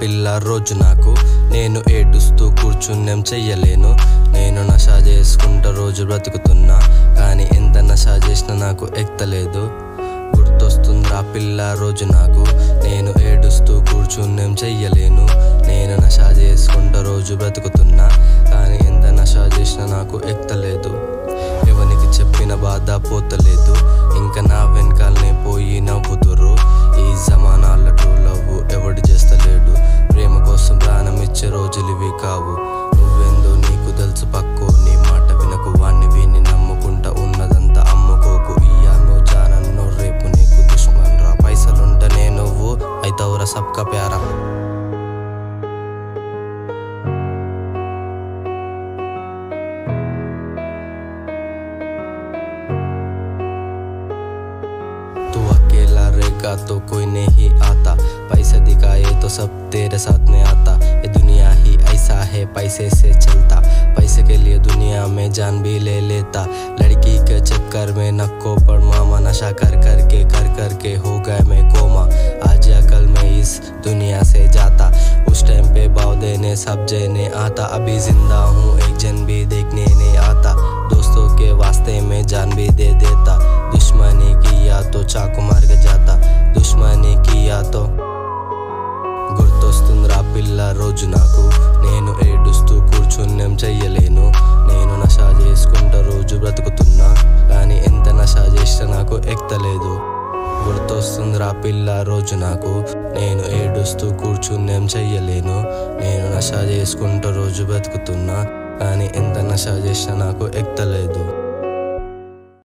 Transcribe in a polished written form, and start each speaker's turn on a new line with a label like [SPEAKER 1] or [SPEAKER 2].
[SPEAKER 1] పిల్ల రోజు నాకు నేను ఏడుస్తూ కూర్చున్నేం చెయ్యలేను. నేను నషా చేసుకుంటా రోజు బ్రతుకుతున్నా, కానీ ఎంత నషా చేసినా నాకు ఎక్కలేదు. గుర్తొస్తుందిరా పిల్ల రోజు నాకు నేను ఏడుస్తూ కూర్చున్నేం చెయ్యలేను. నేను నషా చేసుకుంటా రోజు బ్రతుకుతున్నా, కానీ ఎంత నషా చేసినా నాకు ఎక్కలేదు. ఎవరికి చెప్పిన బాధ పోతలేదు, ఇంకా నా వెనకాలనే పోయి నవ్వుతుర్రు. ఈ జమానాల ట్రూ లవ్ ఎవడు చేస్తలేడు, ప్రేమ కోసం ప్రాణం ఇచ్చే రోజులు ఇవి కావు. నువ్వెందో నీకు తెలుసు పక్కో, నీ మాట వినకు, వాణ్ణి వీణ్ణి నమ్ముకుంటా ఉన్నదంతా అమ్ముకోకు. ఇయ్యాను జానన్ను రేపు నీకు దుష్మన్ రా, పైసలుంటేనే నువ్వు అయితవురా సబ్కా ప్యారా. तू अकेला रहेगा तो कोई नहीं आता, पैसा दिखाए तो सब तेरे साथ में आता. ये दुनिया ही ऐसा है पैसे से चलता, पैसे के लिए दुनिया में जान भी ले लेता. लड़की के चक्कर में नक्को पर मामा नशा कर करके हो गए मैं कोमा. आज या कल मैं इस दुनिया से जाता, उस टाइम पे भाव देने सब जेने आता. अभी जिंदा हूँ एक जन भी देखने नहीं आता, दोस्तों के वास्ते में जान भी दे देता. दुश्मनी किया तो चाकू मार के जाता, दुश्मनी किया तो. గుర్తొస్తుందిరా పిల్ల రోజు నాకు నేను ఏడుస్తూ కూర్చున్నేం చెయ్యలేను. నేను నషా చేసుకుంటా రోజు బ్రతుకుతున్నా, కానీ ఎంత నషా చేసినా నాకు ఎక్కలేదు. గుర్తొస్తుందిరా పిల్ల రోజు నాకు నేను ఏడుస్తూ కూర్చున్నేం చెయ్యలేను. నేను నషా చేసుకుంటా రోజు బ్రతుకుతున్నా, కానీ ఎంత నషా చేసినా నాకు ఎక్కలేదు.